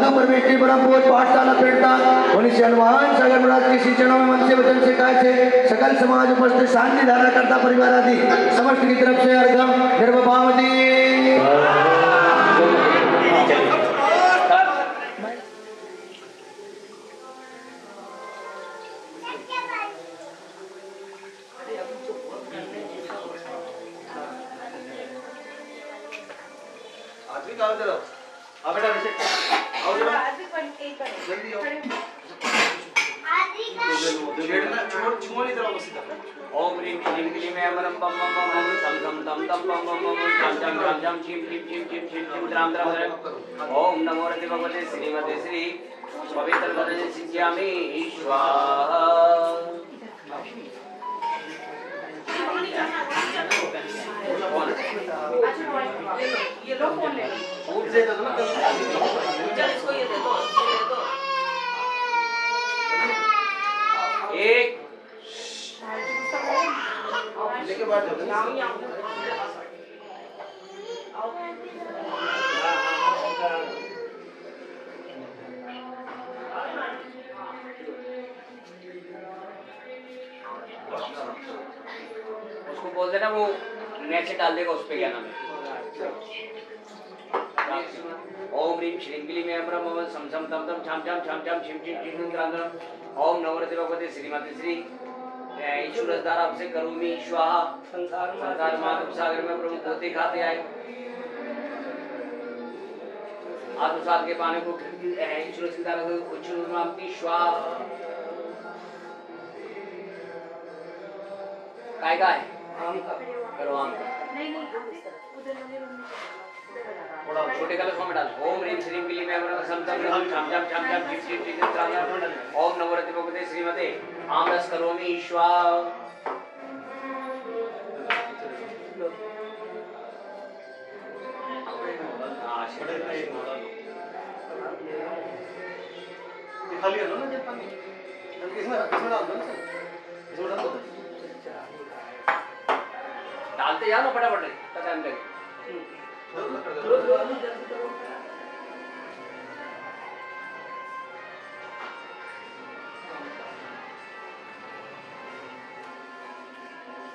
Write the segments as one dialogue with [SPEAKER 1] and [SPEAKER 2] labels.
[SPEAKER 1] साधु परमेश्वरी परम पूज पाठशाला प्रेरणा उन्हीं से हनुमान सागर महाराज के श्री चरणों में मन से वचन से काय से सकल समाज उपस्थित शांति धारा करता परिवार आदि समस्त की तरफ से अर्घम गर्भभावती
[SPEAKER 2] ओम ह्रीं क्लीं क्लीं ऐं वरं बम बम बम बम सम सम दम दम बम बम बम झम झम झम झम छीं छीं छीं छीं छीं छीं द्राम द्राम द्राम। ओम नमो रति भगवते श्रीमते श्री पवित्र वदने सिद्ध्यामि स्वाहा।
[SPEAKER 3] ये लो फोन ले
[SPEAKER 2] फूट दे दो ना चल इसको ये दे दो एक लेके बात कर उसको बोल देना वो नेट से डाल देगा उस पे क्या नाम है। ओम ह्रीं श्रीं क्लीं ऐं वरं बम सम सम दम दम छम छम छम छम छिम छिम छिम द्राम द्राम। ओम नवरति भगवते श्रीमते श्री ईश्वर द्वारा आपसे करूमी स्वाहा। संसार माधव सागर में प्रभु पोते खाते आए आत्मसात के पानी को ईश्वर सिद्धारा उच्चुर नाम की स्वाहा। काय का है आम का करो आम का
[SPEAKER 3] नहीं उधर वाले रूम में
[SPEAKER 2] थोड़ा छोटे कलश में डाल। ओम ह्रीं श्रीं क्लीं ऐं वरं सम सम छम छम छम छम झिम झिम झिम झिम। ओम नमो रति भगवते श्रीमते आमरस करोमि स्वाहा।
[SPEAKER 1] खाली है ना जब पानी इसमें डाल दो ना सर इसमें डाल दो
[SPEAKER 2] डालते जाओ ना फटाफट टाइम लगे।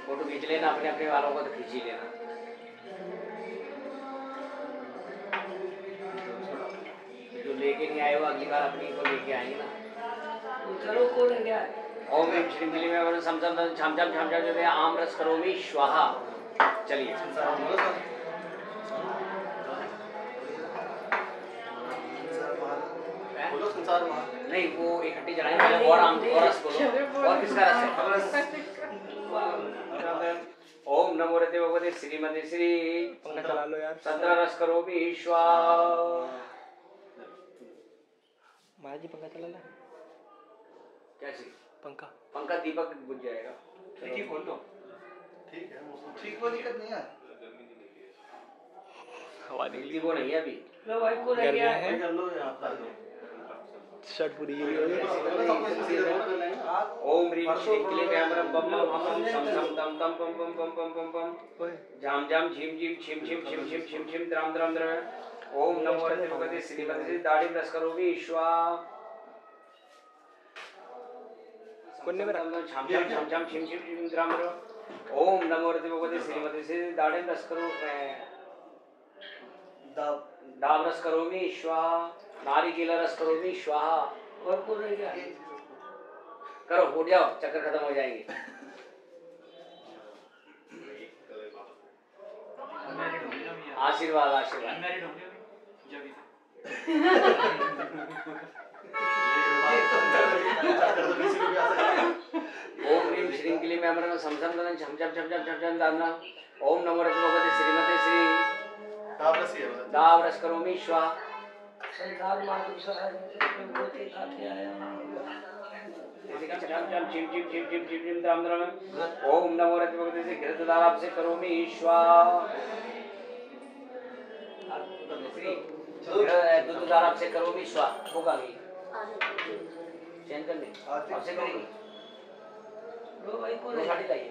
[SPEAKER 2] फोटो खींच लेना अपने अपने वालों को तो खींच ही लेना। जो लेके नहीं आए वो अगली बार अपनी को लेके आएंगे ना। चलो को लेके आए। ओम ह्रीं श्रीं क्लीं ऐं वरं सम सम छम छम छम छम आम रस करोमि स्वाहा। चलिए
[SPEAKER 1] बोलो संसार में
[SPEAKER 2] नहीं वो इकट्ठी जलाएं पहले और आम और रस बोलो और किसका रस है। ओम नमो रते भगवते श्रीमते श्री संतरा रस करोमि स्वाहा।
[SPEAKER 4] महाराज जी पंखा चला ला
[SPEAKER 2] क्या चीज
[SPEAKER 4] पंखा
[SPEAKER 2] पंखा दीपक बुझ जाएगा।
[SPEAKER 1] ठीक है खोल लो ठीक है ठीक कोई दिक्कत नहीं है
[SPEAKER 4] हवा निकली
[SPEAKER 2] वो नहीं है अभी
[SPEAKER 3] लो भाई को रह गया है
[SPEAKER 1] कर लो यहां पर
[SPEAKER 4] शर्ट पूरी
[SPEAKER 2] ओम ह्रीं श्रीं क्लीं ऐं वरं बम बम हम सम सम दम दम बम बम बम बम बम बम झम झम झिम झिम छिम छिम छिम छिम छिम छिम द्राम द्राम द्राम। ओम नमो रते भगवते श्रीमते श्री दाढ़ी रस करोमि स्वाहा।
[SPEAKER 4] कोने में रख
[SPEAKER 2] छम छम छम छम छिम छिम छिम द्राम द्राम। ओम नमो रते भगवते श्रीमते श्री दाढ़ी रस करो दाव रस करोमि स्वाहा। नारिकेल रस करोमि स्वाहा। और को रह गया करो हो जाओ चक्कर खत्म हो जाएंगे। आशीर्वाद आशीर्वाद ओम ह्रीं श्रीं क्लीं ऐं वरं सम सम छम छम छम छम छम छम दाना। ओम नमो रते भगवते श्रीमते श्री दाव रस करोमि स्वाहा। संसार माधव सागर पोते खाते आया ओम नमो रति भगवते से घृतदाराभ से करोमि स्वाहा। दूधदाराभ से करोमि स्वाहा। होगा भी चैन कर ले आपसे करेंगे लो भाई को साड़ी लाइए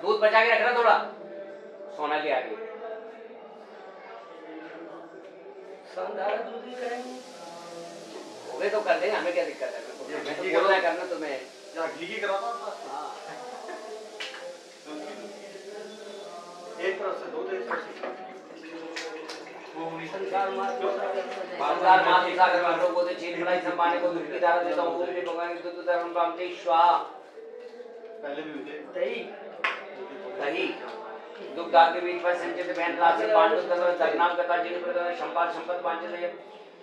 [SPEAKER 2] दूध बचा के रखना थोड़ा सोना ले आ गई
[SPEAKER 5] संधारा दूध ही करेंगे।
[SPEAKER 2] वे तो कर देंगे, हमें क्या दिक्कत है? मैं तो बोल रहा है करना तुम्हें।
[SPEAKER 6] या घी की कराना
[SPEAKER 2] हाँ।
[SPEAKER 6] एक तरफ से दूध, एक तरफ से
[SPEAKER 5] संसार मात्र
[SPEAKER 2] बाजार मात सागर में लोग बोलते चीन मलाई संभाने को दुख की धारा देता हूँ मेरे भगवान के दूध धर्म प्राप्ति स्वाहा।
[SPEAKER 6] पहले भी हुए थे।
[SPEAKER 5] दही
[SPEAKER 2] दही दुग्धार के बीच पर संचित बहन राशि पांडु तथा दर्नाम कथा जिन प्रदान संपाद संपत वांछित है।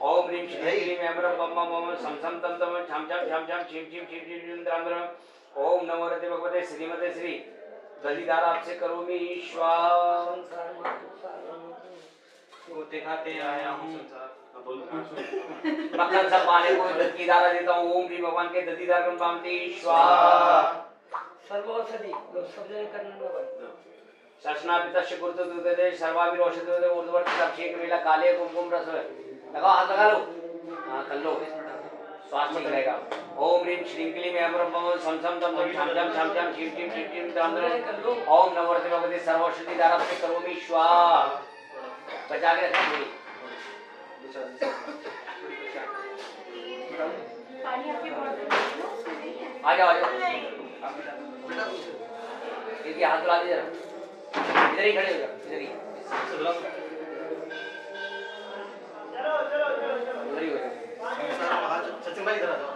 [SPEAKER 2] ओम ह्रीं श्रीं क्लीं ऐं बम बम बम सम सम तम तम छम छम छम छम छिम छिम छिम छिम छिम द्राम द्राम। ओम नमो रते भगवते श्रीमते श्री दधिधार आपसे करोमि स्वाहा।
[SPEAKER 5] संसार मात्र
[SPEAKER 6] गोते खाते आया हूँ संसार।
[SPEAKER 2] मक्खन सब पाने को दध की धारा देता हूँ। ओम ह्रीं भगवान के दधिधार कम पामती स्वाहा।
[SPEAKER 5] सर्वौषधि सब जन करने न बन
[SPEAKER 2] सशना पितश्च गुरुतो दुधे सर्वाभिर औषधि ऊर्ध्वर्ति अभिषेक मेला काले कुमकुम रस लगाओ, हाथ लगा लो। हाँ कर लो, स्वास्थ्य ठीक रहेगा। ओम ह्रीं श्रीं क्लीं ऐं बम बम सम सम तम तम छम छम छम छम छिम छिम छिम छिम द्राम द्राम। ओम नमो रते भगवते सर्वौषधि धारा से करोमि स्वाहा। बचा के रखना थोड़ी।
[SPEAKER 3] पानी आपके बॉटल में
[SPEAKER 2] आ जाओ आ जाओ। देखिए हाथ धुला दीजिए, इधर ही खड़े हो जाओ, इधर ही उधर ही हो जाओ।
[SPEAKER 6] सचिन भाई इधर आ जाओ।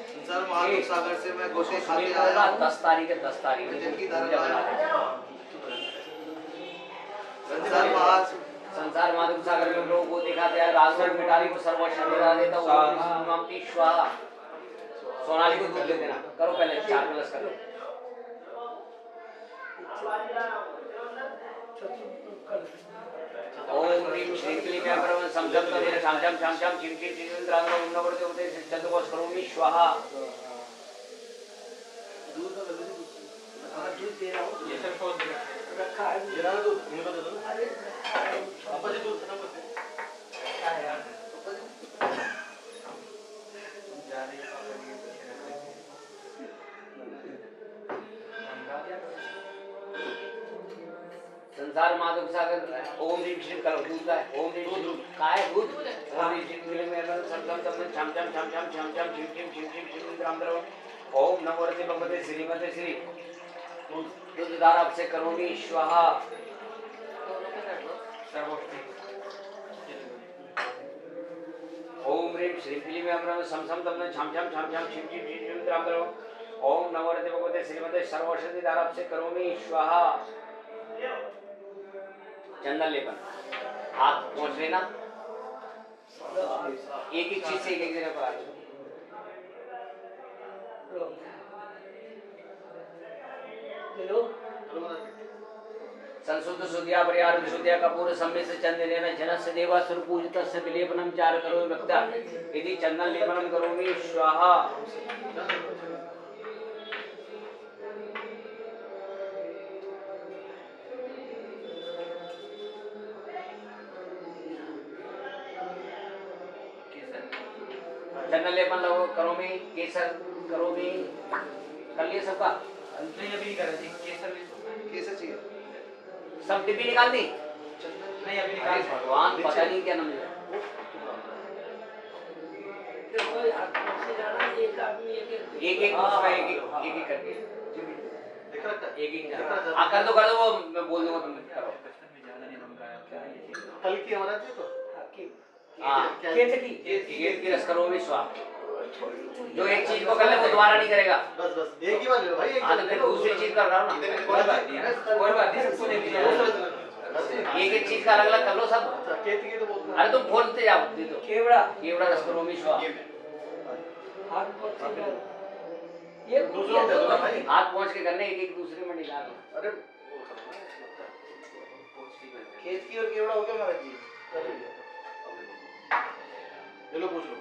[SPEAKER 6] संसार महादुख सागर से मैं गोते खाते
[SPEAKER 2] सुनील
[SPEAKER 6] आया
[SPEAKER 2] बोला
[SPEAKER 6] हूँ।
[SPEAKER 2] 10 तारीख है, 10 तारीख
[SPEAKER 6] जिनकी धारा
[SPEAKER 2] पूजा बना दें।
[SPEAKER 6] संसार महा
[SPEAKER 2] संसार माधुक सागर में लोगों को दिखाते हैं। राजगढ़ मिटारी को सर्वस्व निरा देता हूँ। मामती स्वाहा। सोनाली को दूध दे देना। करो पहले 4 गिलास कर लो। ओम ह्रीं श्रीं क्लीं ऐं बम सम सम तम छम छम छम छम छिम छिम छिम द्राम द्राम। ओम नमो देवते चंद्रकोश करोमि स्वाहा।
[SPEAKER 5] दूध दे रहा हूँ।
[SPEAKER 6] ये सर फोन
[SPEAKER 5] रखा है
[SPEAKER 6] ये रहा दूध इनको दे दो।
[SPEAKER 5] अरे
[SPEAKER 6] पापा जी दूध खत्म करते
[SPEAKER 5] क्या है यार
[SPEAKER 6] जा रही है पापा जी
[SPEAKER 2] संसार माधुक सागर। ओम ह्रीं श्रीं करो दूध का है। ओम ह्रीं श्रीं का है दूध। ओम ह्रीं श्रीं क्लीं ऐं बम सम सम तम छम छम छम छम छम छम छिम छिम छिम छिम छिम द्राम द्राम। ओम नमो रते भगवते श्रीमते श्री दुग्धार आपसे करोमि स्वाहा। ओम ह्रीं श्रीं क्लीं ऐं बम सम सम तम छम छम छम छम छिम छिम छिम छिम द्राम द्राम। ओम नमो रते भगवते श्रीमते सर्वौषधि धार आपसे करोमि स्वाहा। चंदन लेपन हाथ पहुंच लेना। एक एक चीज से एक एक जगह पर आ जाओ।
[SPEAKER 5] हेलो
[SPEAKER 2] संशुद्ध सुधिया परिहार विशुद्धिया कपूर सम्य से चंदन जनस्य देवा सुर पूजितस्य विलेपनम चार करो व्यक्ता यदि चंदन लेपनम करोमि स्वाहा। चंदन लेपन लगो करोमि केसर करोमि कर लिए सबका।
[SPEAKER 6] नहीं अभी नहीं कर रहे थे केसर चाहिए
[SPEAKER 2] सब डिब्बी निकाल दी।
[SPEAKER 6] नहीं अभी
[SPEAKER 2] अरे भगवान पता नहीं क्या नाम है।
[SPEAKER 5] कोई आदमी से जाना एक आदमी एक
[SPEAKER 2] एक एक उसमें एक एक करके
[SPEAKER 6] देख रखा है
[SPEAKER 2] एक एक हाँ कर दो वो मैं बोल दूंगा तुम करो।
[SPEAKER 6] कल की हमारा थी तो
[SPEAKER 2] हाँ
[SPEAKER 5] केतकी
[SPEAKER 2] एक की रस करो भी स्वाद। जो एक चीज को कर ले वो दोबारा नहीं करेगा।
[SPEAKER 6] बस बस एक ही बार ले लो भाई।
[SPEAKER 2] हाँ तो फिर दूसरी चीज कर रहा हूँ ना।
[SPEAKER 6] कोई बात नहीं सबको देख लिया
[SPEAKER 2] एक एक चीज का अलग अलग कर लो सब।
[SPEAKER 6] केतकी तो बहुत
[SPEAKER 2] अरे तुम बोलते जाओ दे दो।
[SPEAKER 5] केवड़ा
[SPEAKER 2] केवड़ा रस करो भी स्वाद।
[SPEAKER 5] हाथ पहुंच ये
[SPEAKER 6] दूसरा दे दो ना भाई।
[SPEAKER 2] हाथ पहुँच के करने एक एक दूसरे में निकाल दो।
[SPEAKER 6] अरे केतकी और केवड़ा हो गया महाराज जी। चलो पूछ लो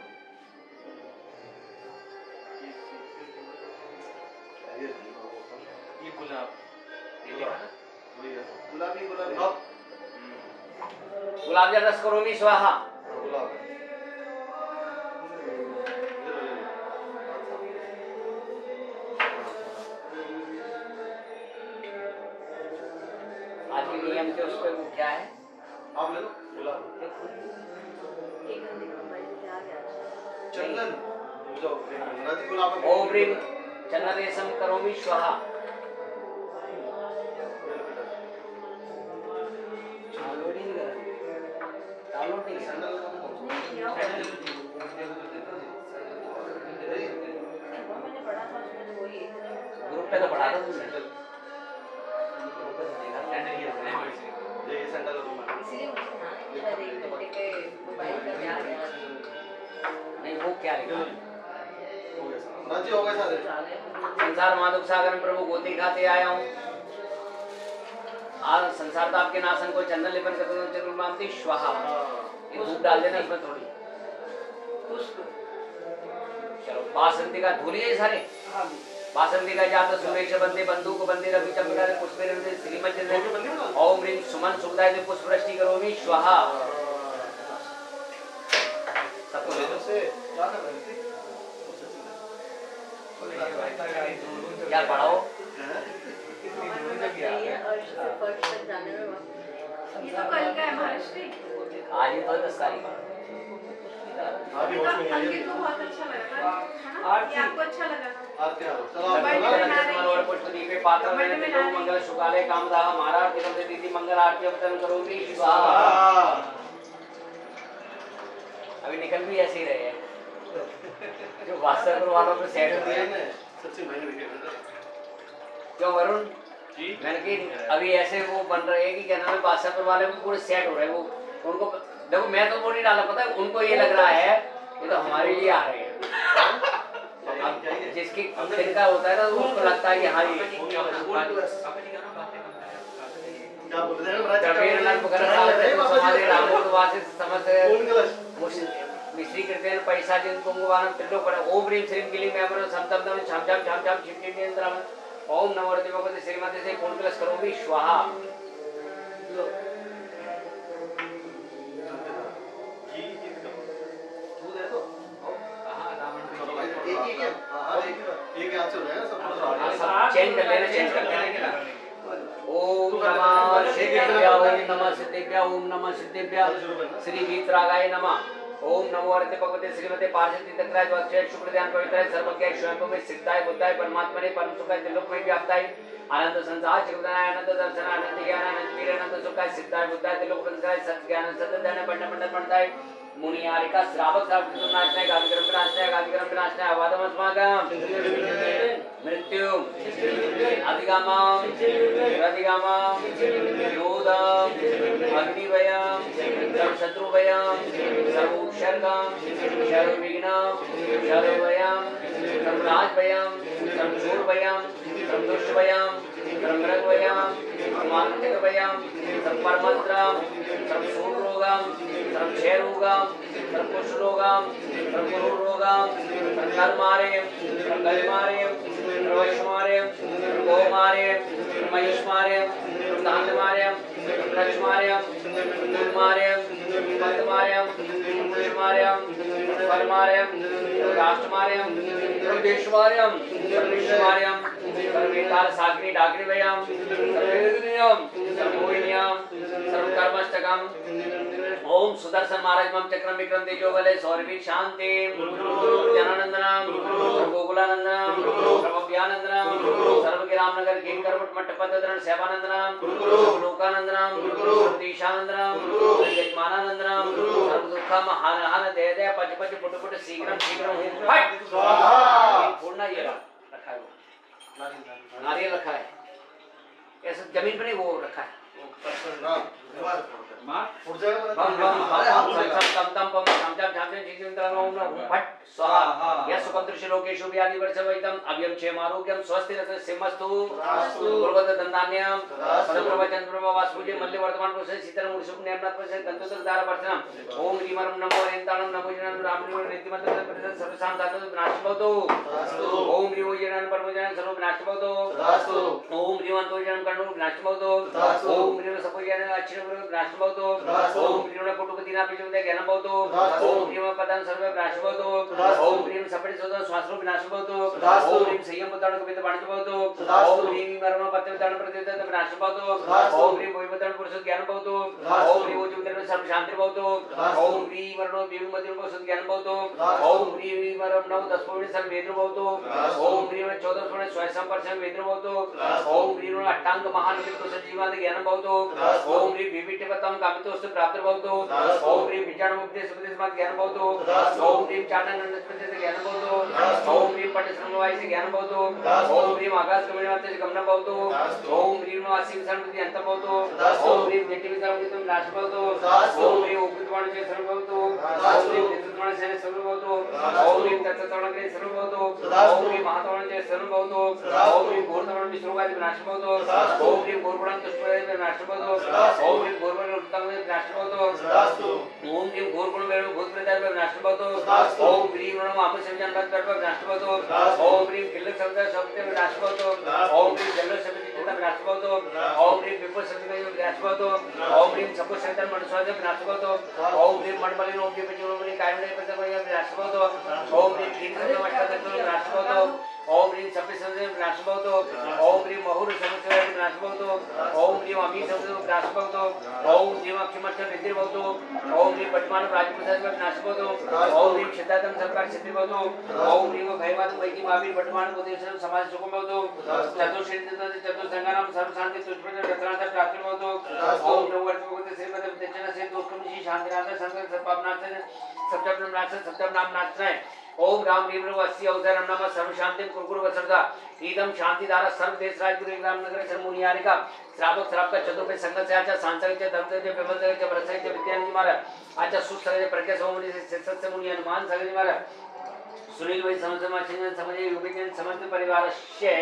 [SPEAKER 6] ये गुलाब गुलाबी गुलाबी
[SPEAKER 2] गुलाब जल रस करो भी स्वाहा।
[SPEAKER 6] गुलाब
[SPEAKER 2] आज के नियम के उस पर क्या है?
[SPEAKER 6] आप ले लो चंदन जो राजी गुलाब
[SPEAKER 2] ओम ह्रीं चन्नदेशं करोमि स्वाहा। ग्रुप पे तो पढ़ा था तुमने। नहीं वो क्या लिखा?
[SPEAKER 6] राजी हो गए सारे।
[SPEAKER 2] संसार माधुक सागर में प्रभु गोती खाते आया हूँ। आज संसार ताप के नाशन को चंदन लेपन करते चतुर्मांती स्वाहा। ये धूप डाल देना इसमें थोड़ी। चलो बासंती का धूलिए सारे। बासंती का जात सुरेश बंदे बंदूक बंदे रवि चंद्र पुष्पे रवि श्रीमत चंद्र ओम ह्रीं सुमन सुखदाय पुष्पवृष्टि करोमि स्वाहा। क्या पढ़ाओ?
[SPEAKER 3] ये तो कल का है महाराष्ट्र।
[SPEAKER 2] आज ही तो 10 तारीख।
[SPEAKER 3] अंकित को बहुत अच्छा लगा था, है ना? ये आपको अच्छा लगा था?
[SPEAKER 2] पुष्पदीपे पात्र मंगल शुकालय कामदाह महाराज दीदी मंगल आरती अवतरण करोमि स्वाहा। अभी निकल भी ऐसे ही रहे हैं जो वास्तव वालों पे सेट होते हैं। क्यों वरुण? मैंने कि अभी ऐसे वो बन रहे हैं कि क्या नाम है बादशाहपुर वाले भी पूरे सेट हो रहे हैं। वो उनको देखो मैं तो वो नहीं डाला, पता है उनको ये लग रहा है ये तो हमारे लिए आ रहे हैं। जिसकी जिनका होता है ना उसको लगता है कि हाँ मिश्री कृते पैसा जिनको ओम ह्रीं श्रीं क्लीं मैं समतम छम छम छम छम छिम छिम नियंत्रम ओम नमो भगवते श्रीमते से पूर्ण कलश करोमि स्वाहा। चेंज कर लेना, चेंज कर लेना। ओम नमः सिद्धेभ्य ओम नमः सिद्धेभ्य ओम नमः सिद्धेभ्य श्री वीतरागाय नमः। ओम नमो अर्थे भगवते श्रीमते पार्षद तीर्थराज वत्सय शुक्ल ध्यान पवित्राय सर्वज्ञाय स्वयं में सिद्धाय बुद्धाय परमात्मने परम सुखाय त्रिलोक में व्याप्ताय अनंत संसार चिरदाय अनंत दर्शन अनंत ज्ञान अनंत वीर अनंत सुखाय सिद्धाय बुद्धाय त्रिलोक पंचकाय सत्य ज्ञान सत्य ध्यान पंड पंड पंडताय मुनि आरिका श्रावक श्रावक नाचनाय गादिकरम नाचनाय गादिकरम नाचनाय आवादम अस्माकं मृत्यु अधिगमं प्रतिगमं निरोधं अग्निभयं सर्वशत्रुभयं सर्वोपसर्गं सर्वविघ्नं सर्वभयं सर्वराजभयं सर्वचोरभयं सर्वदुष्टभयं सर्वमृगभयं सर्वमानसिकभयं सर्वपरमन्त्रं सर्वशूलरोगं सर्वक्षयरोगं सर्वकुष्ठरोगं सर्वगुरुरोगं सर्वकर्मार्यं सर्वकलिमार्यं सर्ववैश्वार्यं सर्वगोमार्यं सर्वमहिष्मार्यं सर्वधान्यमार्यं सर्वलक्ष्मार्यं सर्वमार्यं सर्वपद्मार्यं सर्वपुष्मार्यं सर्वफलमार्यं सर्वराष्ट्रमार्यं सर्वदेशमार्यं सर्वविश्वमार्यं सर्ववेतालसाग्नि डाग्निभयं सर्ववेदनीयं सर्वमोहिनीयं सर्वकर्मष्टकं ओम सुदर्शन महाराज मम चक्रम विक्रम तेजो बले सौरवी शांति जनानंदनम गोकुलानंदनम सर्वव्यानंदनम सर्वगिरामनगर किंकर मठ पद्मधरण सेवानंदनम लोकानंदनम सर्वदीशानंदनम यजमानानंदनम सर्व दुखम हन हन दे दे पच पच पुट पुट शीघ्रम शीघ्रम हट पूर्ण ये रखा है वो नारियल रखा है ऐसा जमीन पर नहीं वो रखा है लोकेशु व्याधि वर्षवैतम अभ्यम क्षेमारोग्यम स्वस्ति सिंहस्तु पूर्वदन्तान्यम प्रवचन प्रभावास्पुजे मल्ले वर्तमान पुरुष शीतल मुर्शुभ नेमनाथ पुरुष गंतुतक दार वर्षनम ओम ह्रीं नमो ताणं नमो जनान रामदेव नीतिमंत्र परिषद सर्वसाम दातो विनाश भवतो ओम ह्रीं जनान परम जनान सर्व विनाश भवतो ओम ह्रीं अंतो जनान कर्णो विनाश भवतो ओम ह्रीं सपो जनान अक्षर विनाश भवतो ओम ह्रीं कोटुपतिना पिचुदे ज्ञान भवतो ओम ह्रीं पदान सर्व विनाश भवतो ओम ह्रीं सपरि सदा स्वास्रो विनाश भवतो ओम ह्रीं संयम पदान कविता बाण भवतो ओम ह्रीं मरण पत्य ताण प्रतिदे विनाश भवतो ओम ह्रीं भोयपदान पुरुष ज्ञान भवतो ओम ह्रीं उच्चतर सर्व शांति भवतो ओम ह्रीं मरणो विभु मध्य पुरुष ज्ञान भवतो ओम ह्रीं मरण 9 10 पूर्ण सर्व वेद भवतो ओम ह्रीं 14 पूर्ण स्वयं परसेंट वेद भवतो ओम ह्रीं अष्टांग महानिमित्त सजीवाद ज्ञान भवतो ओम ह्रीं विविधपतम कामितोस्त प्राप्त भवतो ओम ह्रीं विचारणोपदेश उपदेशमात ज्ञान भवतो ओम ह्रीं चारणनंदस्पति ज्ञान भवतो ओम ह्रीं पठश्रमवाय से ज्ञान भवतो ओम ह्रीं आकाश गमनमाते से गमन भवतो ओम ह्रीं आसीम सर्वति अंत भवतो ओम ह्रीं जटिल सर्वति नाश भवतो ओम ह्रीं उपद्वाण से सर्व भवतो ओम ह्रीं नेत्रद्वाण से सर्व भवतो ओम ह्रीं तत्त्वद्वाण से सर्व भवतो ओम ह्रीं महाद्वाण से सर्व भवतो ओम ह्रीं घोरद्वाण विष्णुवाय विनाश भवतो ओम ह्रीं घोरपुराण तुष्टवाय विनाश भवतो ओम ह्रीं घोरपुराण उत्तम विनाश भवतो ओम ह्रीं घोरपुण वेणु भूतप्रेताय विनाश भवतो ओम ह्रीं नमो आमसंजन भवतो विनाश भवतो ओम ह्रीं किल्ल शब्द शब्द विनाश भवतो ओम ह्रीं जल शब्द चित्त विनाश भवतो ओम ह्रीं विपुल शब्द विनाश भवतो ओम ह्रीं सपो शब्द मनस्वाद विनाश भवतो ओम ह्रीं मनमलिन ओम ह्रीं पचोमलिन कायमले पचमय विनाश भवतो ओम ह्रीं तीन शब्द अष्टादश विनाश भवतो ओम ह्रीं सप्त शब्द विनाश भवतो ओम ह्रीं महुर शब्द विनाश भवतो ओम ह्रीं अमी शब्द विनाश भवतो ओम ह्रीं अक्षमच्छ वृद्धि भवतो ओम ह्रीं पद्मान राजप्रसाद विनाश भवतो ओम ह्रीं क्षितातम सरकार सिद्धि भवतो ओम ह्रीं भयवाद वैकी महावीर पद्मान उपदेशम समाज सुखम भवतो चतुर्षेत्र चतुर्संगानाम सर्व शांति तुष्प्रद रत्नाथ प्राप्ति भवतो ओम नववर्ष भगवते श्रीमद विद्यचन से दोषकमि शांतिनाथ संग सपापनाथ सप्तम नाथ सप्तम नाम नाथनाय ओम राम वीर वस्य अवतारम नमः सर्व शांति कुरकुर वसरदा ईदम शांतिदारा सर्व देश राजपुर ग्राम नगर सरमुनियारिका श्रावक श्रावक चतुर्भे संगत से आचा सांसर्ग से धर्म से विमल से प्रसय से विद्यानिधि महाराज आचा सुसर्ग से प्रज्ञा सोमुनि से सिद्धत से मुनि हनुमान सगज महाराज सुनील भाई समझमा चिंतन समझे युगजन समस्त परिवार से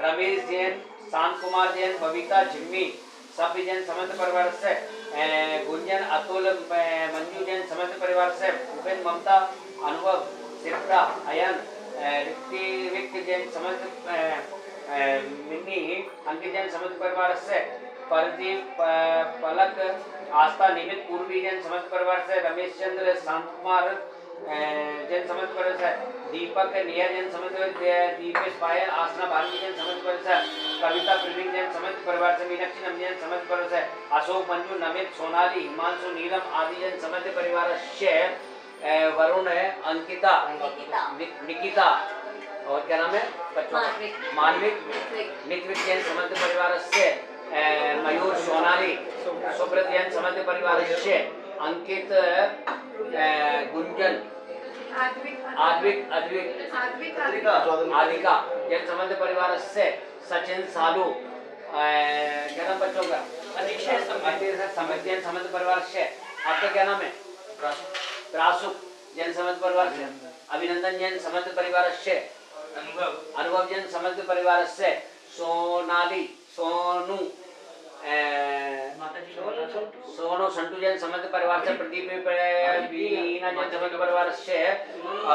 [SPEAKER 2] रमेश जैन शांत कुमार जैन बबीता जिम्मी सब जैन समस्त परिवार से गुंजन अतुल मंजू जैन समस्त परिवार से भूपेन ममता अनुभव सिप्रा अयन ऋतिक जैन समस्त मिन्नी अंकित जैन समस्त परिवार से परदीप पलक आस्था निमित पूर्वी जैन समस्त परिवार से रमेश चंद्र शांत कुमार जैन समस्त परिवार से दीपक निया जैन समस्त दीपेश पायल आसना भारती जैन समस्त परिवार से कविता प्रवीण जैन समस्त परिवार से मीनाक्षी नम जैन समस्त परिवार से अशोक मंजू नमित सोनाली हिमांशु नीलम आदि जैन समस्त परिवार से वरुण अंकिता निकिता और क्या नाम है मानविक नित्विक जैन समस्त परिवार से मयूर सोनाली सुब्रत जैन समस्त परिवार से अंकित गुंजन आदिका जैन समस्त परिवार से सचिन सालू क्या नाम बच्चों का समस्त जैन समस्त परिवार से आपका क्या नाम है रासुक जैन समस्त परिवार से अभिनंदन जैन समस्त परिवार से अनुभव जैन समस्त परिवार से सोनाली सोनू सोनू संटू जैन समस्त परिवार से प्रदीप बीना जैन समस्त परिवार से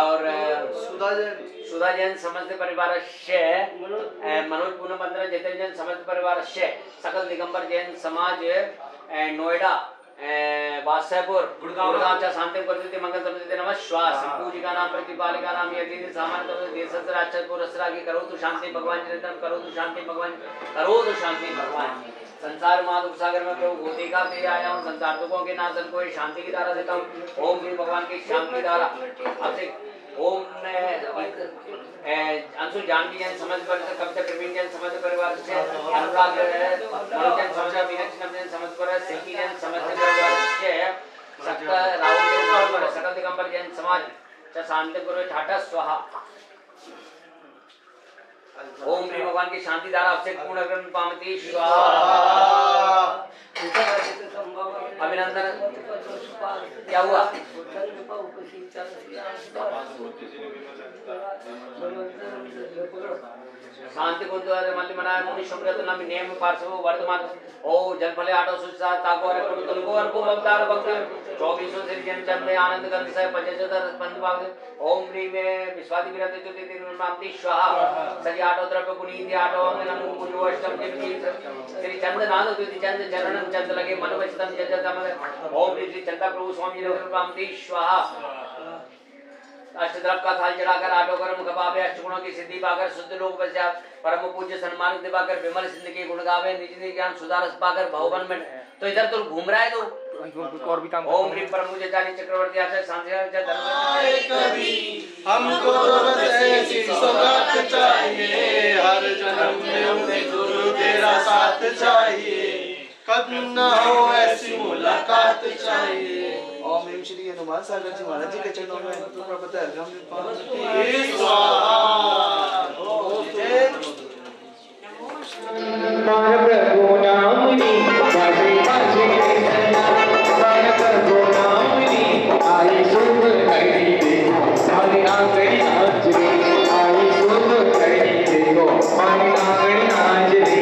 [SPEAKER 2] और सुधा जैन समस्त परिवार से मनोज पूर्णबंधन जैन जैन समस्त परिवार से सकल दिगंबर जैन समाज नोएडा वासैपुर गुड़गांव शांति प्रति मंगल समिति नमः श्वास पूजिका नाम प्रतिपालिका नाम यदि सामान्य देशस्त्र आचार्य रसरागी करो तो शांति भगवान चिंतन करो तो शांति भगवान संसार महादुख सागर में प्रभु गोते का पे आया हूँ संसार दुखों के नाशन को शांति की धारा देता हूँ ओम श्री भगवान की शांति धारा आपसे ओम अंशु जानवी जैन समझ पर कविता प्रवीण जैन समझ परिवार से अनुराग मनोजन समझ मीनाक्षी नम जैन समझ पर सिल्की जैन समझ परिवार से सकल राहुल जैन पर सकल दिगंबर जैन समाज च शांतिपुर ठाटा स्वाहा ओम श्री भगवान की शांति धारा आपसे पूर्ण ग्रहण पामती स्वाहा अभिनंदन क्या हुआ शांति गुरुद्वारे मल्ली मनाय मुनि शुभ्रत नमी नेम पार्श्व वर्तमान ओ जलफले आटो सुचा ताको रे कुल तुलको अरको अवतार भक्त 2400 श्री जन चंद आनंद गंध से 75 पंच भाग ओम ह्रीं में विश्वादि विरत ज्योति निर्मांति स्वाहा सजी आटो द्रव्य पुनीति आटो नमो गुरु अष्टम देवी श्री चंद नाद ज्योति चंद चरणन चंद लगे मन वचन जज तम ओम श्री चंदा प्रभु स्वामी निर्मांति स्वाहा अष्टद्रव का थाल चढ़ाकर आटो कर मुख पावे अष्टगुणों की सिद्धि पाकर शुद्ध लोक बचा परम पूज्य सम्मानित दिवाकर विमल सिंध के गुण गावे निज निज ज्ञान सुधारस पाकर भवन में तो इधर तो घूम रहा है तो
[SPEAKER 4] और भी काम
[SPEAKER 2] ओम ह्रीं परम पूज्य जानी चक्रवर्ती आचार्य सांध्य
[SPEAKER 6] कभी हमको ऐसी सौगात चाहिए, हर जन्म में हमें गुरु तेरा साथ चाहिए, कभी न हो ऐसी मुलाकात चाहिए। ओम ह्रीं श्री हनुमान सागर जी महाराज जी के चरणों में प्रभुता है
[SPEAKER 7] प्रभु नामनी बाजे बाजे प्रभु नामनी आई सुन करी देखो मारी आंगनी नाच रे आई सुन करी देखो मारी आंगनी नाच रे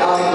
[SPEAKER 1] आप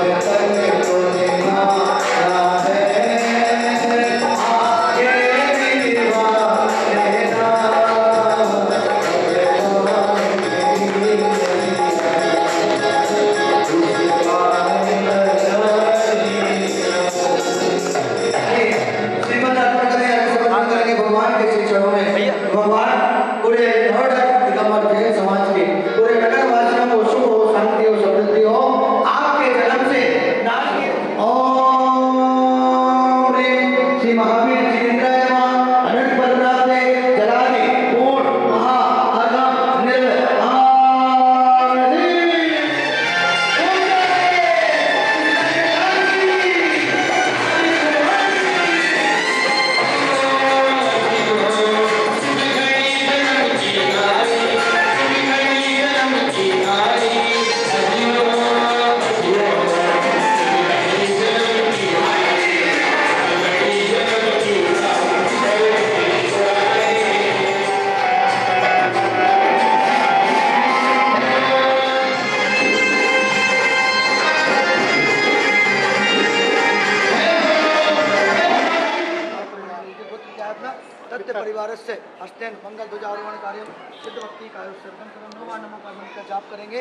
[SPEAKER 1] परिवार से हस्तेन मंगल ध्वजारोहण कार्य सिद्ध भक्ति कार्य सर्वम सर्वम नमः नमः का मंत्र का जाप करेंगे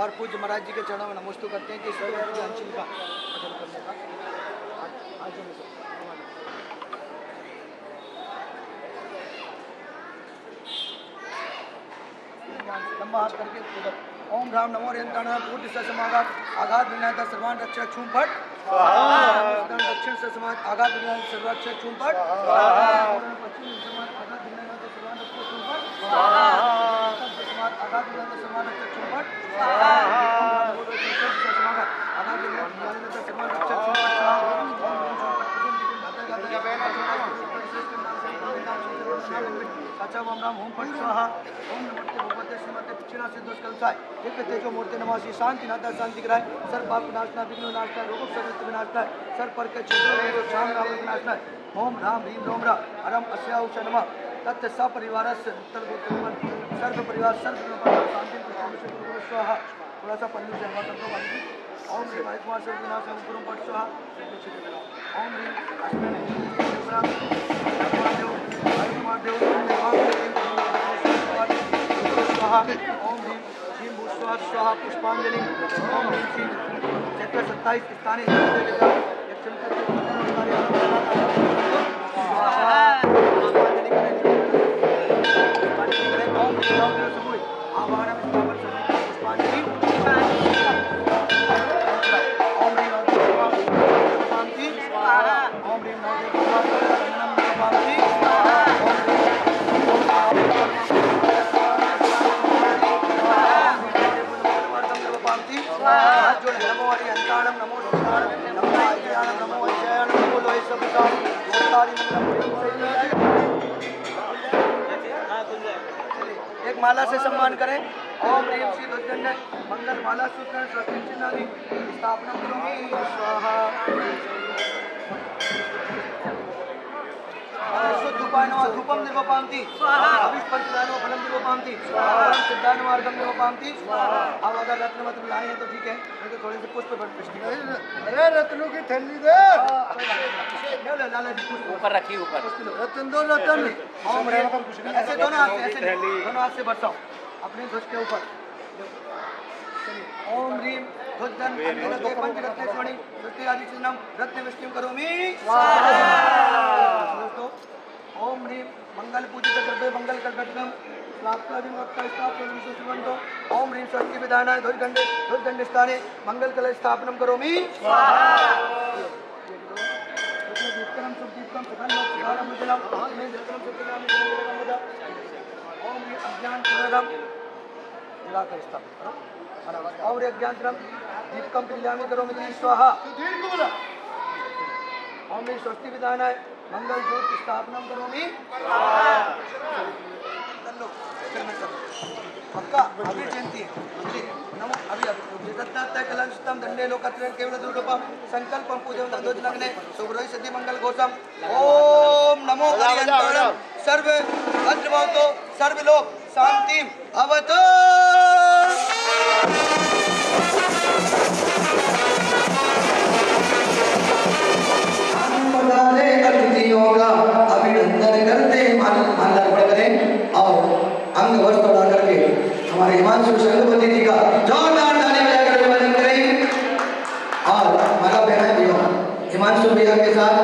[SPEAKER 1] और पूज्य महाराज जी के चरणों में नमोस्तु करते हैं कि इस अंचल का पठन करने का आज लंबा हाथ करके ओम राम नमो रेंद्राणाम पूर्व से समागत आघात विनायक सर्वान रक्षक छूम फट दक्षिण से समाज आघात विनायक सर्वरक्षक छूम फट पश्चिम समाज आघात विनायक सर्वान रक्षक छूम फट समाज आघात विनायक सर्वान रक्षक छूम फट आघात विनायक सर्वान रक्षक छूम अच्छा ओम राम ओम फट स्वाहा ओम नमस्ते भगवते श्रीमते पिछड़ा से दोष कलसाय एक तेजो मूर्ति नमासी शांति नाथा शांति कराय सर पाप विनाशना विघ्न विनाशना रोग सर्व विनाशना सर पर के क्षेत्र शाम राम विनाशना ओम राम ह्रीम रोम रा अरम अस्याउ शर्मा तत् सपरिवारस्य उत्तर गोत्रमन सर्व परिवार सर्व शांति प्रति स्वाहा थोड़ा सा पल्लू से हवा कर दो ओम श्री कुमार से विनाश गुरु पट स्वाहा ओम ओम ह्रीम भूस्वाहा स्वाहा पुष्पांजलि ओम ह्रीम श्री चैत्र 27 स्थानीय एक माला से सम्मान करें ओम ह्रीम श्री ध्वजदंड मंगल माला सूत्र स्वस्ति चिन्हादि स्थापना करोमि स्वाहा शुद्धुपायनो धूपम निर्वपान्ति अभिष्पंचदानो फलम निर्वपान्ति सिद्धानो मार्गम निर्वपान्ति अब अगर रत्न मत लाए हैं तो ठीक है नहीं तो थोड़े से पुष्प अरे रत्नों की थैली दे
[SPEAKER 2] ऊपर रखिए ऊपर
[SPEAKER 1] रत्न दो रत्न ओम ऐसे दोनों हाथ से बरसाओ अपने ध्वज के ऊपर ओम ह्रीम ध्वजन अन्नरत्ने पंचरत्नेश्वरी सृष्टि आदि चिन्हम रत्न विष्णु करोमि दोस्तों ओम ह्रीम मंगल पूजित द्रव्य मंगल कल्पटकम प्राप्तादिम वक्ता स्थापन विश्वसुवंतो ओम ह्रीम स्वस्ति विधानाय ध्वजदंड स्थाने मंगल कल स्थापनम करोमि दीप्तम सुदीप्तम सुखम सुधारम मुजलम में दीप्तम सुखम ओम ह्रीम अज्ञान पुनरम जलाकर स्थापित करो और अज्ञानत्रम दीपकम पिल्यामी करोमि स्वाहा ओम ह्रीम स्वस्ति विधानाय मंगल ज्योति स्थापनम करोमि पक्का अभी जयंती है नमो अभी दत्तात्रेय कलंशतम दंडे लोकत्रयं केवल दुर्गपम संकल्पम पूजन ध्वजलग्ने शुभ्रय सिद्धि मंगल घोषम ओम नमो हरियंतरम सर्व वज्रभवतो सर्व लोक शांतिम भवतु होगा अभिनंदन करते माल्यार्पण करें और अंग वस्त्र उड़ा करके हमारे हिमांशु संगपति जी का जोरदार ताली बजाकर अभिवादन करें और माला पहनाए भैया हिमांशु भैया के साथ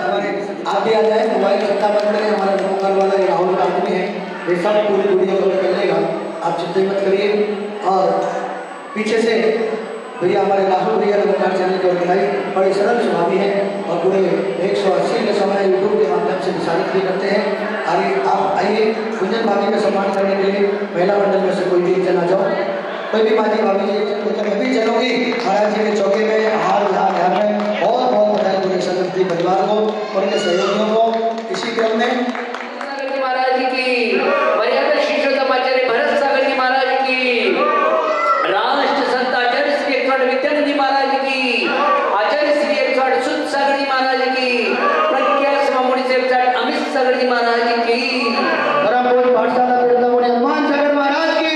[SPEAKER 1] हमारे आगे आ जाए मोबाइल सत्ता बंद करें हमारा मोबाइल वाला राहुल का आदमी है ये सब पूरी वीडियो कर लेगा आप चिंता मत करिए और पीछे से भैया हमारे राहुल भैया नमस्कार चैनल के दिखाई बड़े सरल स्वभावी हैं और पूरे 180 के समय यूट्यूब के माध्यम से प्रसारित भी करते हैं। आगे आप आइए गुंजन भाभी का सम्मान करने के लिए महिला मंडल में से कोई भी चला जाओ कोई भी माजी भाभी जी अभी चलोगी महाराज जी के चौके में हार ध्यान में बहुत बहुत बधाई पूरे संगठन परिवार को और उनके सहयोगियों को। इसी क्रम में
[SPEAKER 5] महाराज की मर्यादा शिष्योत्तमाचार्य भरत सागर जी महाराज की राष्ट्र संत आचार्य श्री 108 विद्यानंद जी महाराज की आचार्य श्री 108 सुध सागर जी महाराज की प्रज्ञा समामुनि से 108 अमित सागर जी महाराज की
[SPEAKER 1] परम पूज्य पाठशाला वृंदावन हनुमान सागर महाराज की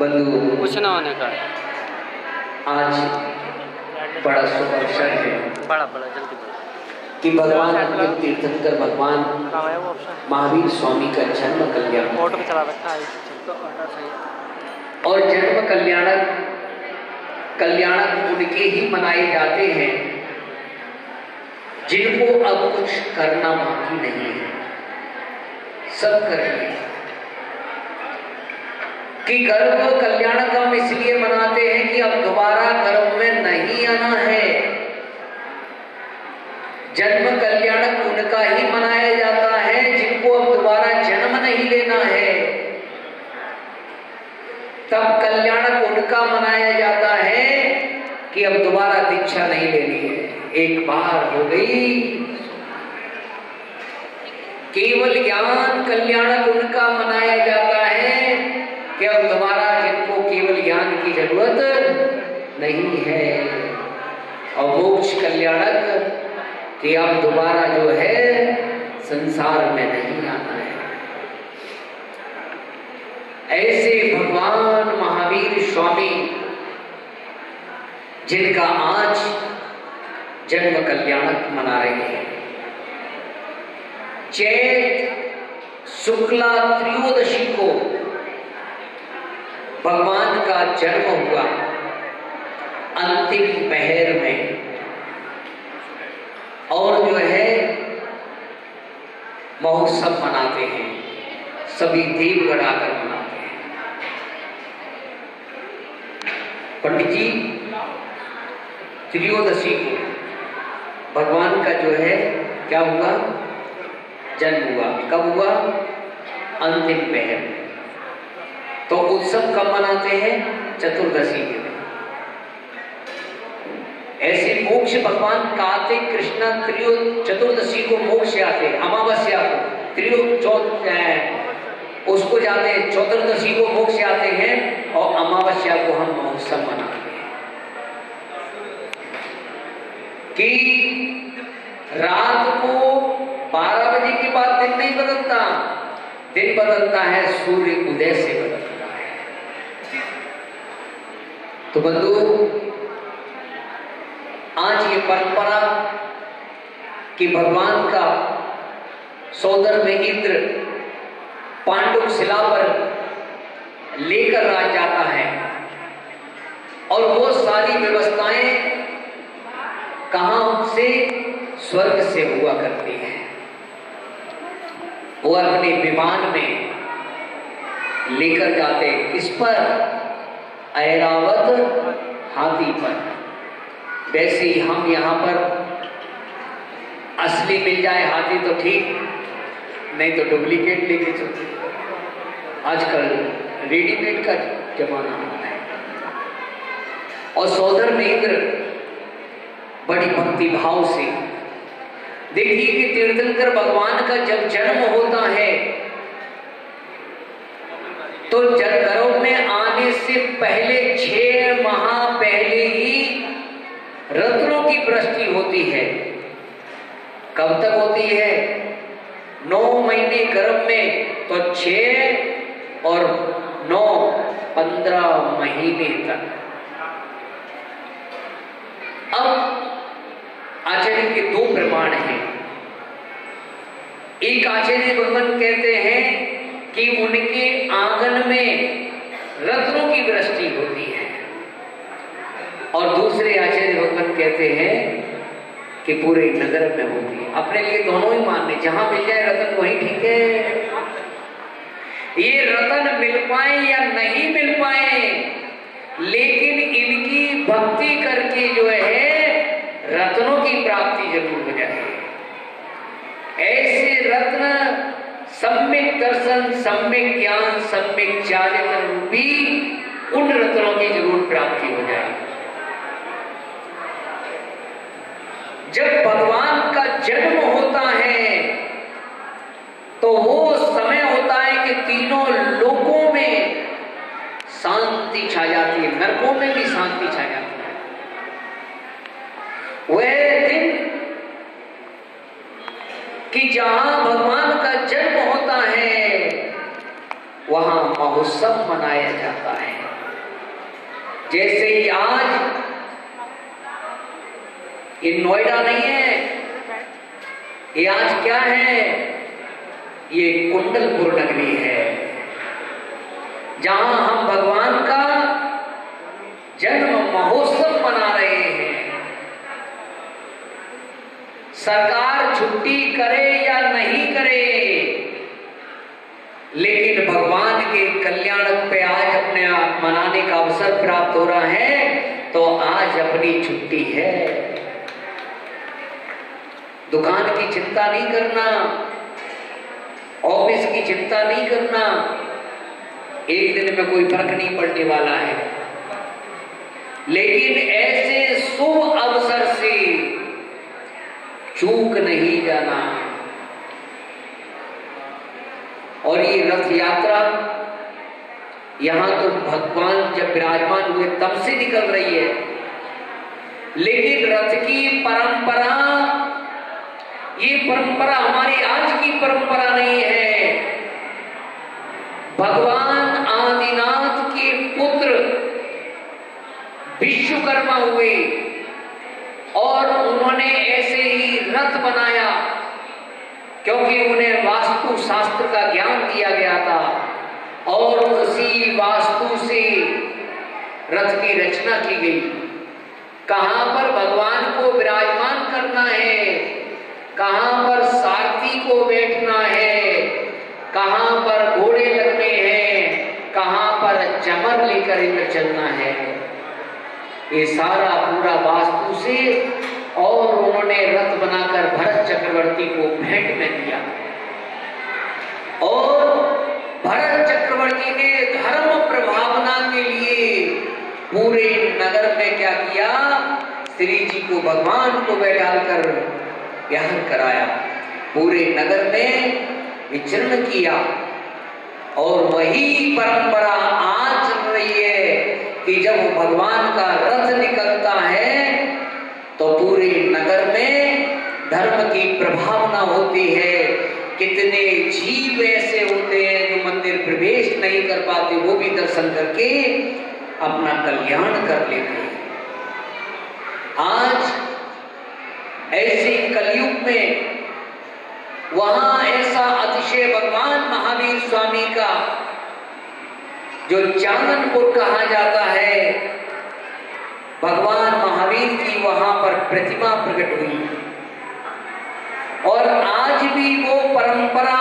[SPEAKER 5] बंधु कुछ ना होने का आज बड़ा शुभ अवसर है
[SPEAKER 4] बड़ा जल्दी बड़ा
[SPEAKER 5] कि भगवान अंतिम तीर्थंकर भगवान
[SPEAKER 4] कहाँ है वो ऑप्शन
[SPEAKER 5] महावीर स्वामी का जन्म कल्याण
[SPEAKER 4] ऑटो पे चला रखा है तो ऑटो सही
[SPEAKER 5] और जन्म कल्याणक उनके ही मनाए जाते हैं जिनको अब कुछ करना बाकी नहीं है, सब कर लिए। कि गर्भ कल्याणक हम इसलिए मनाते हैं कि अब दोबारा गर्भ में नहीं आना है। जन्म कल्याणक उनका ही मनाया जाता है जिनको अब दोबारा जन्म नहीं लेना है। तब कल्याणक उनका मनाया जाता है कि अब दोबारा दीक्षा नहीं लेनी है, एक बार हो गई। केवल ज्ञान कल्याणक उनका मनाया जाता है कि अब दोबारा जिनको केवल ज्ञान की जरूरत नहीं है। और मोक्ष कल्याणक कि अब दोबारा जो है संसार में नहीं आना है। ऐसे भगवान महावीर स्वामी जिनका आज जन्म कल्याणक मना रहे हैं। चैत शुक्ला त्रयोदशी को भगवान का जन्म हुआ। अंतिम पहर में और जो है महोत्सव मनाते हैं, सभी देवगण आकर मनाते हैं। पंडित जी त्रयोदशी को भगवान का जो है क्या हुआ, जन्म हुआ। कब हुआ? अंतिम पहर। तो उत्सव कब मनाते हैं? चतुर्दशी के दिन। ऐसे मोक्ष भगवान कार्तिक कृष्ण चतुर्दशी को मोक्ष आते हैं, अमावस्या को उसको जाते हैं, चतुर्दशी को मोक्ष आते हैं और अमावस्या को हम महोत्सव मनाते हैं। कि रात को 12 बजे के बाद दिन नहीं बदलता, दिन बदलता है सूर्य उदय से बदलता है। तो बंधु, आज ये परंपरा कि भगवान का सौदर में इंद्र पांडुक शिला पर लेकर राज जाता है और वो सारी व्यवस्थाएं कहां से? स्वर्ग से हुआ करती है। वो अपने विमान में लेकर जाते, किस पर? ऐरावत हाथी पर। वैसे ही हम यहाँ पर असली मिल जाए हाथी तो ठीक, नहीं तो डुप्लीकेट लेके चलते। आजकल रेडीमेड का जमाना है। और सौदर में इंद्र बड़ी भक्ति भाव से, देखिए कि तीर्थंकर भगवान का जब जन्म होता है तो गर्भ में आने से पहले 6 माह पहले ही रत्नों की वृष्टि होती है। कब तक होती है? 9 महीने गर्भ में, तो 6 और 9 15 महीने तक। अब आचार्य के 2 प्रमाण हैं। एक आचार्य भगवान कहते हैं कि उनके आंगन में रत्नों की वृष्टि होती है, और दूसरे आचार्य भगवान कहते हैं कि पूरे नगर में होती है। अपने लिए दोनों ही मानने, जहां मिल जाए रतन वही ठीक है। ये रतन मिल पाए या नहीं मिल पाए, लेकिन इनकी भक्ति करके जो है रत्नों की प्राप्ति जरूर हो जाए। ऐसे रत्न सम्यक दर्शन, सम्यक ज्ञान, सम्यक चारित्र रूपी उन रत्नों की जरूर प्राप्ति हो जाए। जब भगवान का जन्म होता है तो वो समय होता है कि तीनों लोकों में शांति छा जाती है, नरकों में भी शांति छा जाती है। वह दिन कि जहां भगवान का जन्म होता है वहां महोत्सव मनाया जाता है। जैसे ही आज ये नोएडा नहीं है, ये आज क्या है? ये कुंडलपुर नगरी है, जहां हम भगवान का जन्म महोत्सव मना रहे हैं। सरकार छुट्टी करे या नहीं करे, लेकिन भगवान के कल्याण पे आज अपने आप मनाने का अवसर प्राप्त हो रहा है, तो आज अपनी छुट्टी है। दुकान की चिंता नहीं करना, ऑफिस की चिंता नहीं करना, एक दिन में कोई फर्क नहीं पड़ने वाला है। लेकिन ऐसे शुभ अवसर से चूक नहीं जाना। और ये रथ यात्रा यहां तो भगवान जब विराजमान हुए तब से निकल रही है, लेकिन रथ की परंपरा, ये परंपरा हमारी आज की परंपरा नहीं है। भगवान आदिनाथ के पुत्र विश्वकर्मा हुए और उन्होंने ऐसे ही रथ बनाया, क्योंकि उन्हें वास्तु शास्त्र का ज्ञान दिया गया था और उसी वास्तु से रथ की रचना की गई। कहां पर भगवान को विराजमान करना है, कहां पर सारथी को बैठना है, कहां पर घोड़े लगने हैं, कहां पर चमर लेकर इधर चलना है, ये सारा पूरा वास्तु से। और उन्होंने रथ बनाकर भरत चक्रवर्ती को भेंट में दिया। और भरत चक्रवर्ती ने धर्म प्रभावना के लिए पूरे नगर में क्या किया? श्री जी को, भगवान को बैठाकर विहार कराया, पूरे नगर में विचरण किया। और वही परंपरा आज चल रही है कि जब भगवान का रथ निकलता है तो पूरे नगर में धर्म की प्रभावना होती है। कितने जीव ऐसे होते हैं जो मंदिर प्रवेश नहीं कर पाते, वो भी दर्शन करके अपना कल्याण कर लेते हैं। आज ऐसे कलयुग में वहां ऐसा अतिशय भगवान महावीर स्वामी का जो चांदनपुर कहा जाता है, भगवान महावीर की वहां पर प्रतिमा प्रकट हुई। और आज भी वो परंपरा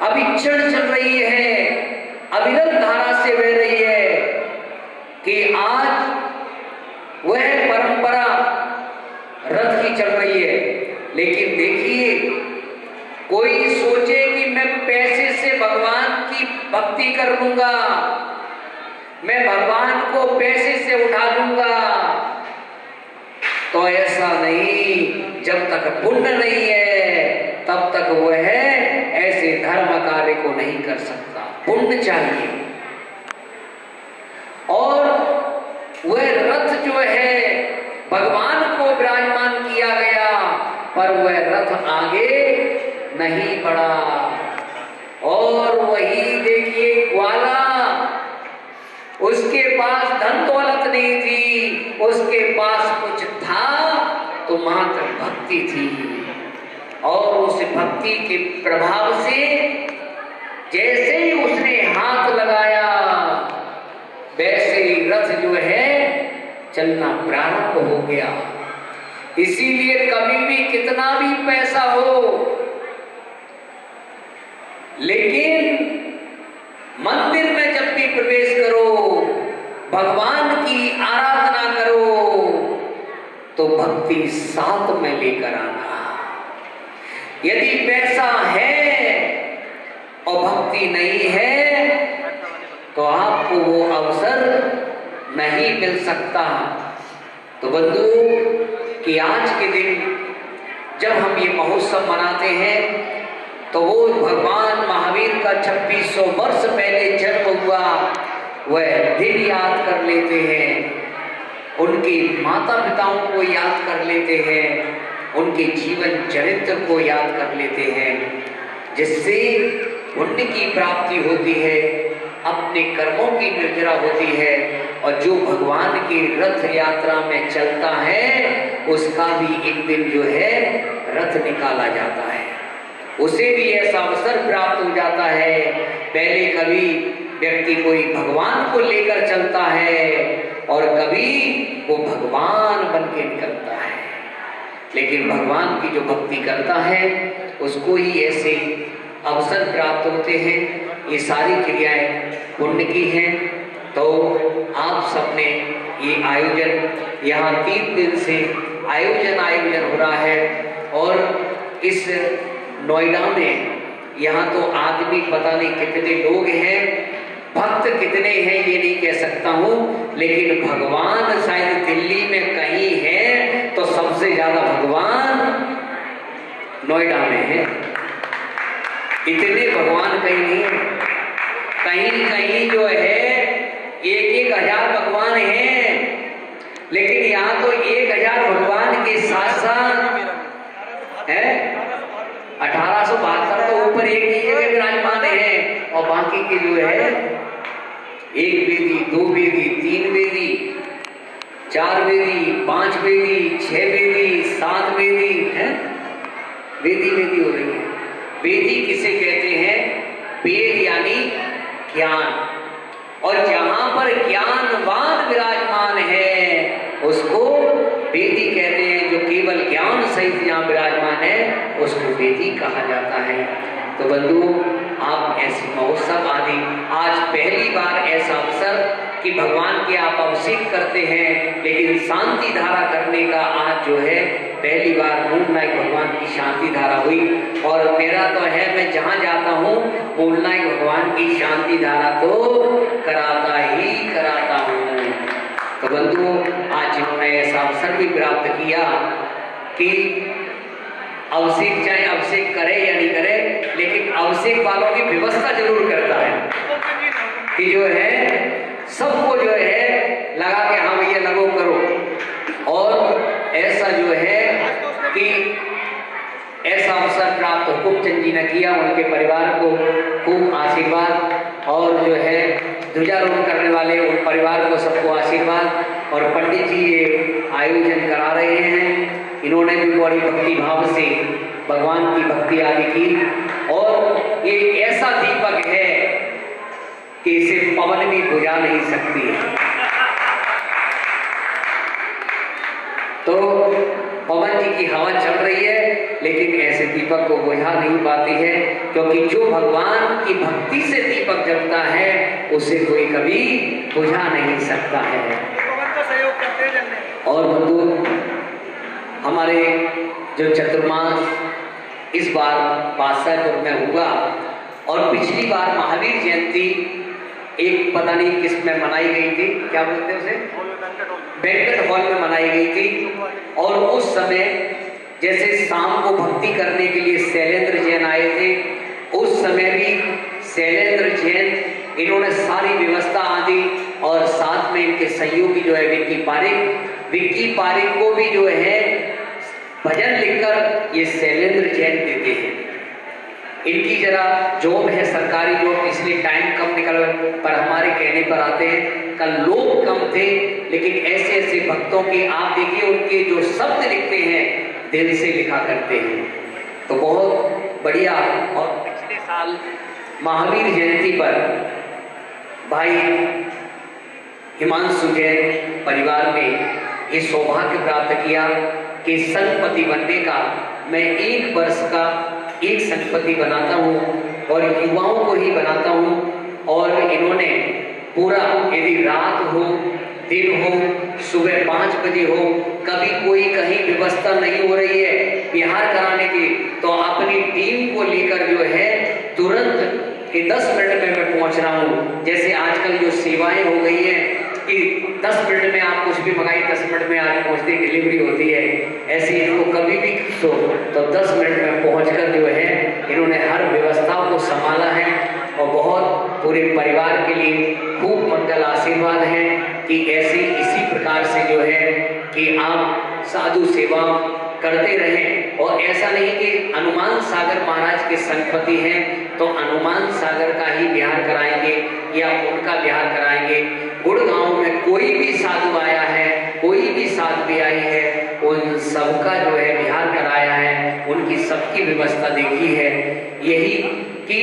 [SPEAKER 5] अविचल चल रही है, अविरत धारा से बह रही है कि आज वह परंपरा रथ की चल रही है। लेकिन देखिए, कोई सोचे कि मैं पैसे से भगवान की भक्ति कर लूंगा, मैं भगवान को पैसे से उठा लूंगा, तो ऐसा नहीं। जब तक पुण्य नहीं है तब तक वह ऐसे धर्म कार्य को नहीं कर सकता। पुण्य चाहिए। और वह रथ जो है भगवान को विराजमान किया गया, पर वह रथ आगे नहीं बढ़ा। और वही देखिए ग्वाला, उसके पास धन दौलत नहीं थी, उसके पास कुछ था तो मात्र भक्ति थी। और उस भक्ति के प्रभाव से जैसे ही उसने हाथ लगाया, वैसे ही रथ जो है चलना प्रारंभ हो गया। इसीलिए कभी भी कितना भी पैसा हो, लेकिन मंदिर में जब भी प्रवेश करो, भगवान की आराधना करो, तो भक्ति साथ में लेकर आना। यदि पैसा है और भक्ति नहीं है तो आपको वो अवसर नहीं मिल सकता। तो बंधु कि आज के दिन जब हम ये महोत्सव मनाते हैं तो वो भगवान महावीर का 2600 वर्ष पहले जन्म हुआ वह दिन याद कर लेते हैं, उनके माता पिताओं को याद कर लेते हैं, उनके जीवन चरित्र को याद कर लेते हैं, जिससे पुण्य की प्राप्ति होती है। अपने कर्मों की निर्जरा होती है, और जो भगवान की रथ यात्रा में चलता है उसका भी एक दिन जो है रथ निकाला जाता है, उसे भी ऐसा अवसर प्राप्त हो जाता है। पहले कभी व्यक्ति कोई भगवान को लेकर चलता है और कभी वो भगवान बन के निकलता है, लेकिन भगवान की जो भक्ति करता है उसको ही ऐसे अवसर प्राप्त होते हैं। ये सारी क्रियाएं पुण्य की हैं। तो आप सबने ये आयोजन यहाँ 3 दिन से आयोजन हो रहा है, और इस नोएडा में यहाँ तो आदमी पता नहीं कितने लोग हैं, भक्त कितने हैं ये नहीं कह सकता हूँ, लेकिन भगवान शायद दिल्ली में कहीं है तो सबसे ज्यादा भगवान नोएडा में है। इतने भगवान कहीं नहीं है, कहीं जो है 1,000 भगवान हैं, लेकिन यहाँ तो 1,000 भगवान के साथ साथ है 1872 तो ऊपर एक ही जगह विराजमान है, और बाकी के जो है 1 वेदी, 2 वेदी, 3 वेदी, 4 वेदी, 5 वेदी, 6 वेदी, 7 वेदी है, वेदी हो रही है। वेदी किसे कहते हैं? वेद यानी ज्ञान, और जहां पर ज्ञानवान विराजमान है उसको वेदी कहते हैं। जो केवल ज्ञान सहित यहाँ विराजमान है उसको वेदी कहा जाता है। तो बंधुओं, आप ऐसे महोत्सव आदि, आज पहली बार ऐसा अवसर कि भगवान के आप अभिषेक करते हैं, लेकिन शांति धारा करने का आज जो है पहली बार मूलनायक भगवान की शांति धारा हुई। और मेरा तो है, मैं जहाँ जाता हूँ मूलनायक भगवान की शांति धारा तो कराता हूँ। तो बंधुओं, आज जिन्होंने ऐसा अवसर भी प्राप्त किया कि अभिषेक, चाहे अभिषेक करे या नहीं करे, लेकिन अभिषेक वालों की व्यवस्था जरूर करता है कि जो है सबको जो है लगा के हाँ भैया लगो करो। और ऐसा जो है कि ऐसा अवसर प्राप्त हुकुमचंद जी ने किया, उनके परिवार को खूब आशीर्वाद, और जो है ध्वजारोहण करने वाले उन परिवार को सबको आशीर्वाद। और पंडित जी ये आयोजन करा रहे हैं, इन्होंने भी बड़ी भक्ति भाव से भगवान की भक्ति आदि की, और ये ऐसा दीपक है कि इसे पवन भी बुझा नहीं सकती है। तो पवन जी की हवा चल रही है, लेकिन ऐसे दीपक को बुझा नहीं पाती है, क्योंकि जो भगवान की भक्ति से दीपक जलता है उसे कोई कभी बुझा नहीं सकता है। और बंधु, हमारे जो चतुर्मास इस बार बादशाहपुर में हुआ, और पिछली बार महावीर जयंती एक पता नहीं किस में मनाई गई थी, क्या बोलते हैं उसे, बैंक्वेट हॉल में मनाई गई थी। और उस समय जैसे शाम को भक्ति करने के लिए शैलेंद्र जैन आए थे, उस समय भी शैलेंद्र जैन इन्होंने सारी व्यवस्था आदि, और साथ में इनके सहयोगी जो है विक्की पारिक को भी जो है भजन लिखकर ये शैलेंद्र जैन देते हैं। इनकी जरा जॉब है सरकारी जॉब, इसलिए टाइम कम निकल, पर हमारे कहने पर आते हैं। कल लोग कम थे, लेकिन ऐसे ऐसे भक्तों के आप देखिए उनके जो शब्द लिखते हैं दिल से लिखा करते हैं, तो बहुत बढ़िया। और पिछले साल महावीर जयंती पर भाई हिमांशु जैन परिवार ने ये सौभाग्य प्राप्त किया कि संघपति बनने का, मैं 1 वर्ष का एक संघपति बनाता हूँ और युवाओं को ही बनाता हूँ। और इन्होंने पूरा, यदि रात हो दिन हो, सुबह 5 बजे हो, कभी कोई कहीं व्यवस्था नहीं हो रही है बिहार कराने की, तो अपनी टीम को लेकर जो है तुरंत कि 10 मिनट में मैं पहुंच रहा हूँ। जैसे आजकल जो सेवाएं हो गई हैं कि 10 मिनट में आप कुछ भी मंगाइए, 10 मिनट में आगे पहुंचते डिलीवरी होती है, ऐसे इनको कभी भी तो 10 मिनट में पहुंचकर जो है इन्होंने हर व्यवस्था को संभाला है। और बहुत पूरे परिवार के लिए खूब मंगल आशीर्वाद है कि ऐसे इसी प्रकार से जो है कि आप साधु सेवा करते रहें। और ऐसा नहीं कि हनुमान सागर महाराज के संगपति हैं तो हनुमान सागर का ही बिहार कराएंगे या उनका बिहार कराएंगे। गुड़गांव में कोई भी साधु आया है, कोई भी साध्वी आई है, उन सबका जो है बिहार कराया है, उनकी सबकी व्यवस्था देखी है। यही कि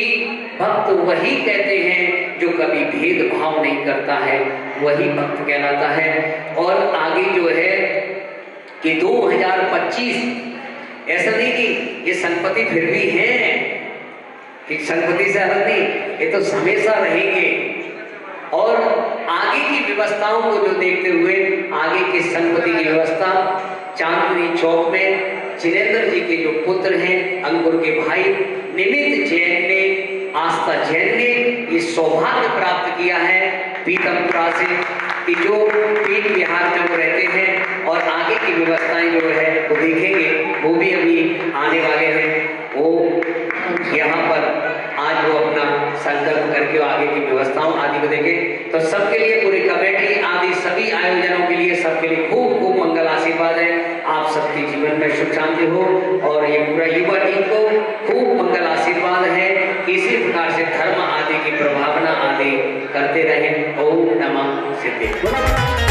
[SPEAKER 5] भक्त वही कहते हैं जो कभी भेदभाव नहीं करता है, वही भक्त कहलाता है। और आगे जो है कि 2025 ऐसा नहीं कि ये संपत्ति फिर भी है कि संपत्ति से अलग नहीं, ये तो हमेशा रहेंगे। और आगे की व्यवस्थाओं को जो देखते हुए आगे की संपत्ति की व्यवस्था चांदनी चौक में जिनेंद्र जी के जो पुत्र हैं, अंकुर के भाई निमित जैन ने, आस्था जैन ने ये सौभाग्य प्राप्त किया है पीतमपुरा से कि जो पीठ बिहार में वो रहते हैं और आगे की व्यवस्थाएं जो है वो देखेंगे, वो भी अभी आने वाले हैं। वो यहाँ पर आज वो अपना संकल्प करके आगे की व्यवस्थाओं आदि को देखें। तो सबके लिए पूरी कमेटी आदि सभी आयोजनों के लिए सबके लिए खूब खूब मंगल आशीर्वाद है। आप सबके जीवन में सुख शांति हो और ये पूरा युवा टीम को खूब मंगल आशीर्वाद है। इसी प्रकार से धर्म आदि की प्रभावना आदि करते रहें। ओम नमः सिद्धेश्वराय।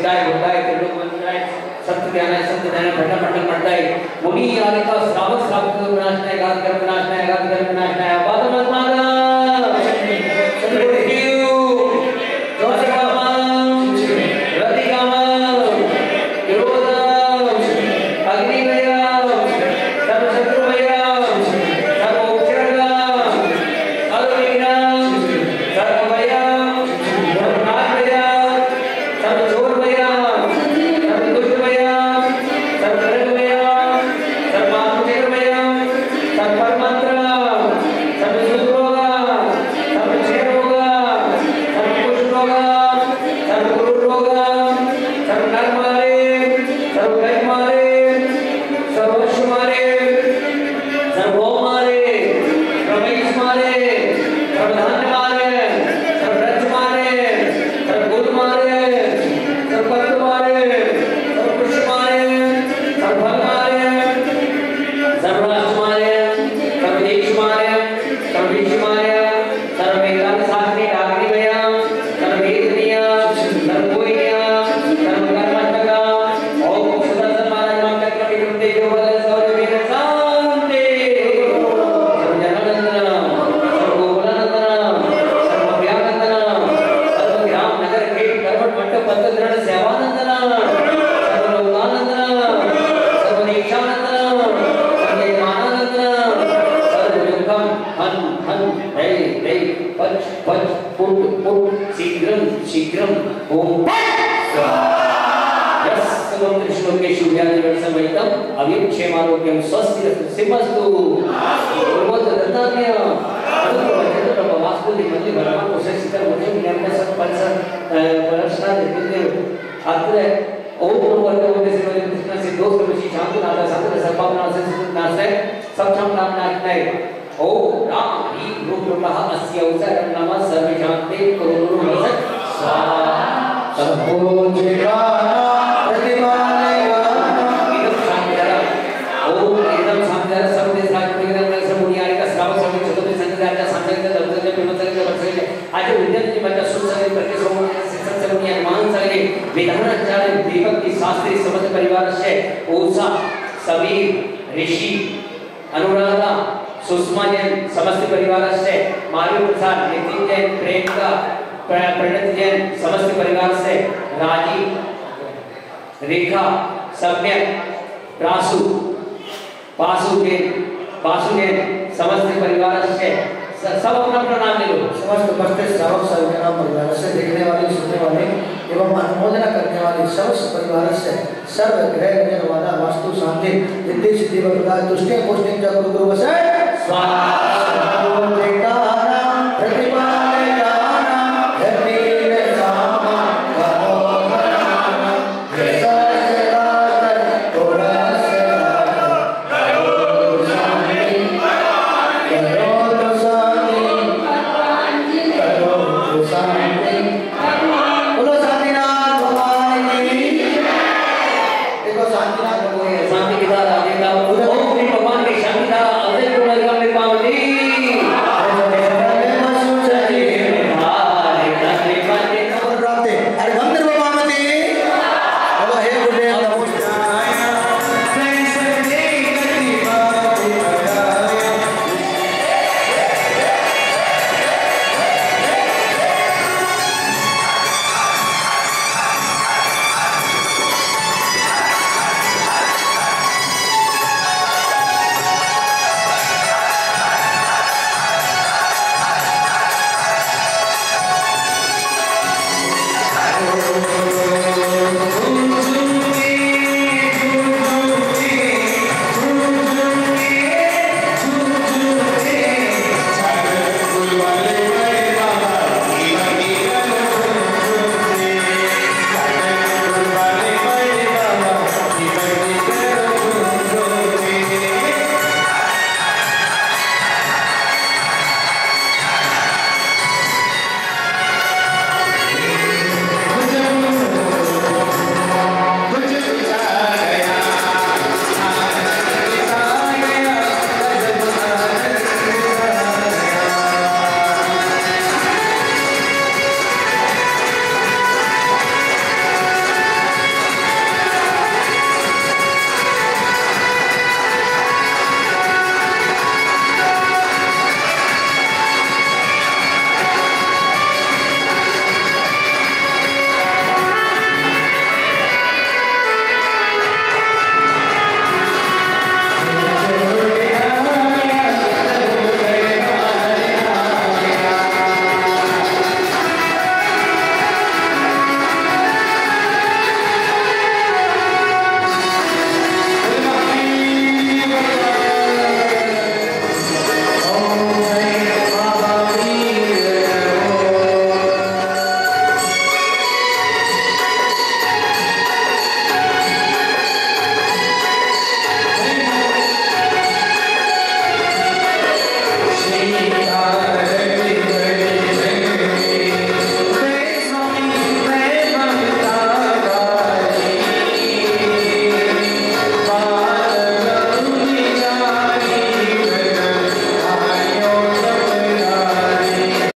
[SPEAKER 5] सिद्धाय बुद्धाय त्रिलोक वंदनाय सत्य ज्ञानाय सत्य ज्ञानाय भटक भटक पड़ताय मुनि आलिका श्रावक श्रावक विनाशनाय गात कर विनाशनाय गात कर विनाशनाय बात मत मारा
[SPEAKER 1] तुष्टे पोस्टिंग गुरु गुरु बसे स्वाहा